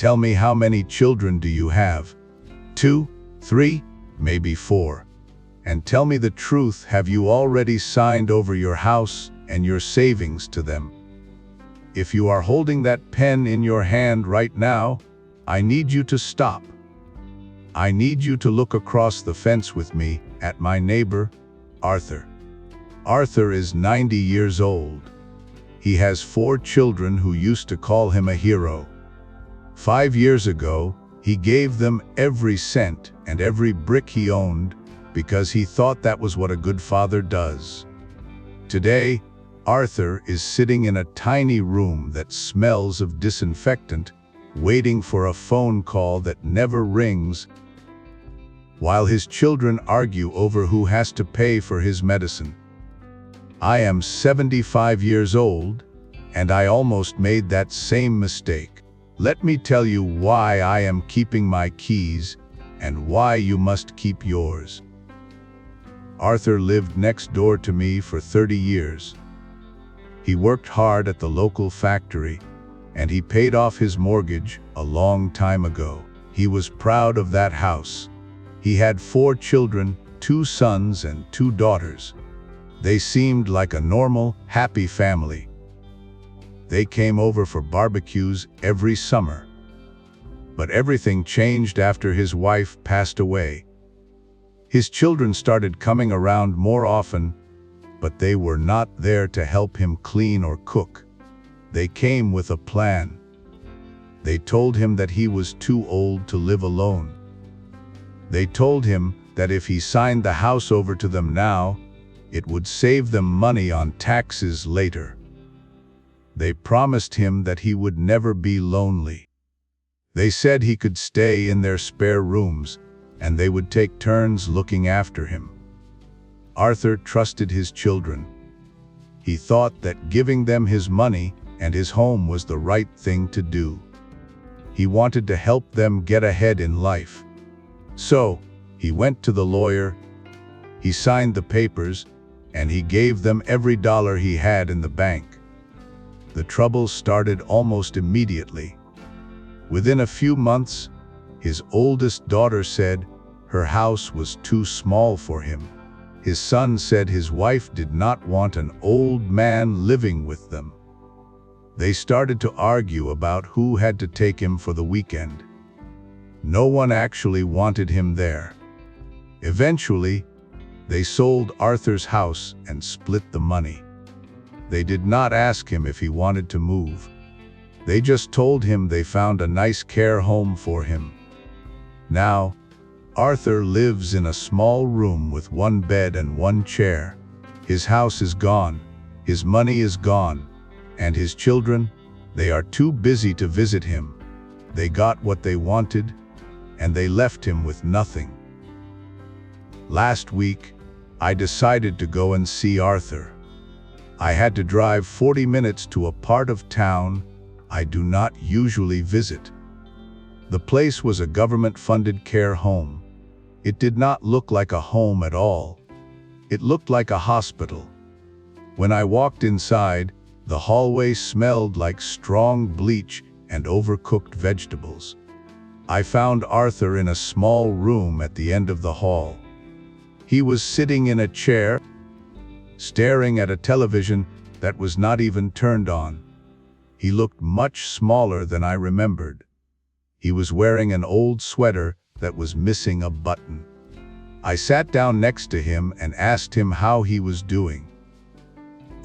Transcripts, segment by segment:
Tell me, how many children do you have? 2, 3, maybe 4. And tell me the truth, have you already signed over your house and your savings to them? If you are holding that pen in your hand right now, I need you to stop. I need you to look across the fence with me at my neighbor, Arthur. Arthur is 90 years old. He has 4 children who used to call him a hero. 5 years ago, he gave them every cent and every brick he owned because he thought that was what a good father does. Today, Arthur is sitting in a tiny room that smells of disinfectant, waiting for a phone call that never rings, while his children argue over who has to pay for his medicine. I am 75 years old, and I almost made that same mistake. Let me tell you why I am keeping my keys and why you must keep yours. Arthur lived next door to me for 30 years. He worked hard at the local factory, and he paid off his mortgage a long time ago. He was proud of that house. He had 4 children, 2 sons and 2 daughters. They seemed like a normal, happy family. They came over for barbecues every summer. But everything changed after his wife passed away. His children started coming around more often, but they were not there to help him clean or cook. They came with a plan. They told him that he was too old to live alone. They told him that if he signed the house over to them now, it would save them money on taxes later. They promised him that he would never be lonely. They said he could stay in their spare rooms, and they would take turns looking after him. Arthur trusted his children. He thought that giving them his money and his home was the right thing to do. He wanted to help them get ahead in life. So, he went to the lawyer, he signed the papers, and he gave them every dollar he had in the bank. The trouble started almost immediately. Within a few months, his oldest daughter said her house was too small for him. His son said his wife did not want an old man living with them. They started to argue about who had to take him for the weekend. No one actually wanted him there. Eventually, they sold Arthur's house and split the money. They did not ask him if he wanted to move. They just told him they found a nice care home for him. Now, Arthur lives in a small room with 1 bed and 1 chair. His house is gone, his money is gone, and his children, they are too busy to visit him. They got what they wanted, and they left him with nothing. Last week, I decided to go and see Arthur. I had to drive 40 minutes to a part of town I do not usually visit. The place was a government-funded care home. It did not look like a home at all. It looked like a hospital. When I walked inside, the hallway smelled like strong bleach and overcooked vegetables. I found Arthur in a small room at the end of the hall. He was sitting in a chair, staring at a television that was not even turned on. He looked much smaller than I remembered. He was wearing an old sweater that was missing a button. I sat down next to him and asked him how he was doing.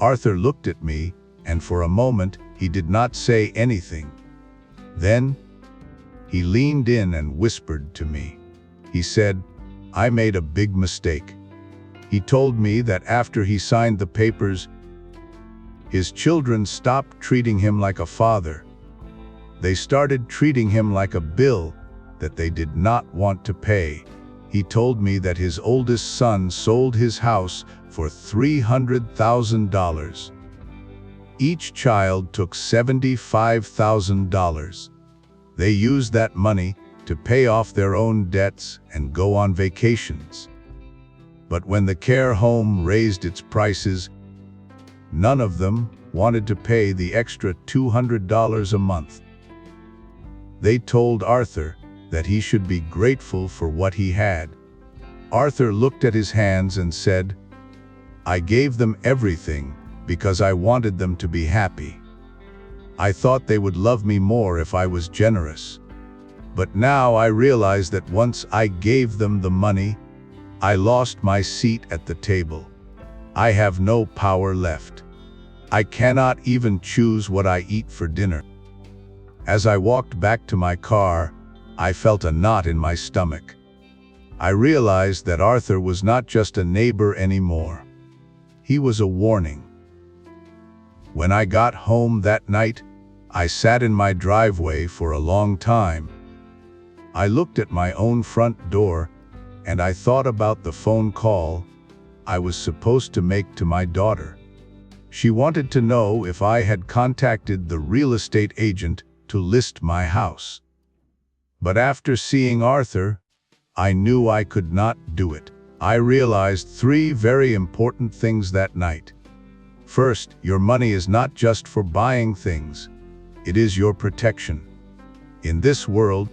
Arthur looked at me, and for a moment he did not say anything. Then, he leaned in and whispered to me. He said, "I made a big mistake." He told me that after he signed the papers, his children stopped treating him like a father. They started treating him like a bill that they did not want to pay. He told me that his oldest son sold his house for $300,000. Each child took $75,000. They used that money to pay off their own debts and go on vacations. But when the care home raised its prices, none of them wanted to pay the extra $200 a month. They told Arthur that he should be grateful for what he had. Arthur looked at his hands and said, "I gave them everything because I wanted them to be happy. I thought they would love me more if I was generous. But now I realize that once I gave them the money, I lost my seat at the table. I have no power left. I cannot even choose what I eat for dinner." As I walked back to my car, I felt a knot in my stomach. I realized that Arthur was not just a neighbor anymore. He was a warning. When I got home that night, I sat in my driveway for a long time. I looked at my own front door, and I thought about the phone call I was supposed to make to my daughter. She wanted to know if I had contacted the real estate agent to list my house. But after seeing Arthur, I knew I could not do it. I realized 3 very important things that night. First, your money is not just for buying things. It is your protection. In this world,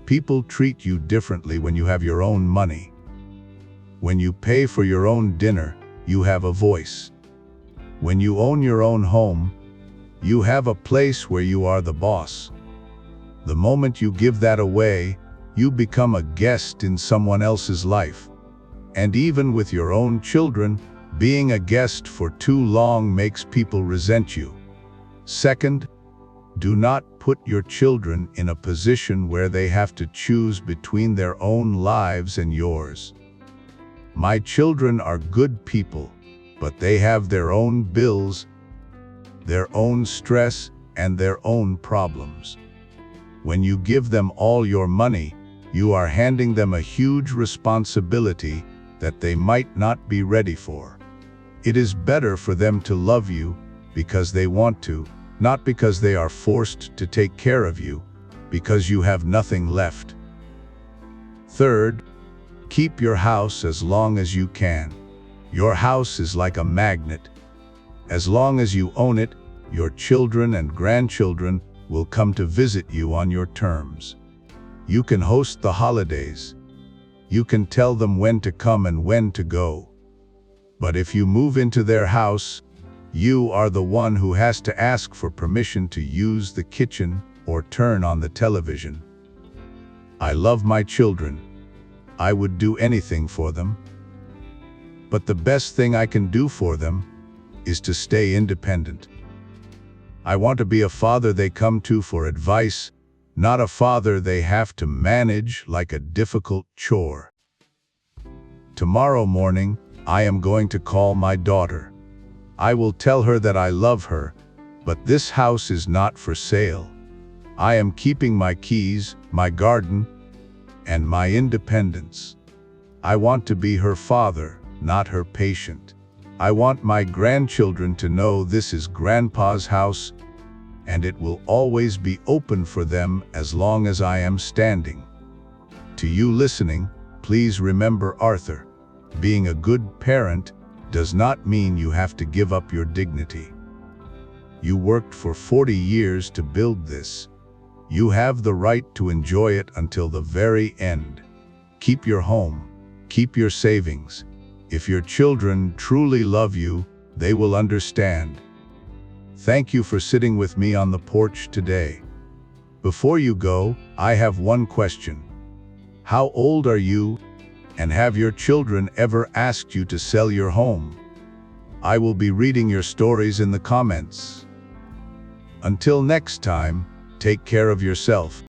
people treat you differently when you have your own money. When you pay for your own dinner, you have a voice. When you own your own home, you have a place where you are the boss. The moment you give that away, you become a guest in someone else's life. And even with your own children, being a guest for too long makes people resent you. Second, do not put your children in a position where they have to choose between their own lives and yours. My children are good people, but they have their own bills, their own stress, and their own problems. When you give them all your money, you are handing them a huge responsibility that they might not be ready for. It is better for them to love you because they want to, not because they are forced to take care of you, because you have nothing left. Third, keep your house as long as you can. Your house is like a magnet. As long as you own it, your children and grandchildren will come to visit you on your terms. You can host the holidays. You can tell them when to come and when to go. But if you move into their house, you are the one who has to ask for permission to use the kitchen or turn on the television. I love my children. I would do anything for them. But the best thing I can do for them is to stay independent. I want to be a father they come to for advice, not a father they have to manage like a difficult chore. Tomorrow morning, I am going to call my daughter. I will tell her that I love her, but this house is not for sale. I am keeping my keys, my garden, and my independence. I want to be her father, not her patient. I want my grandchildren to know this is Grandpa's house, and it will always be open for them as long as I am standing. To you listening, please remember Arthur. Being a good parent does not mean you have to give up your dignity. You worked for 40 years to build this. You have the right to enjoy it until the very end. Keep your home. Keep your savings. If your children truly love you, they will understand. Thank you for sitting with me on the porch today. Before you go, I have one question. How old are you, and have your children ever asked you to sell your home? I will be reading your stories in the comments. Until next time, take care of yourself.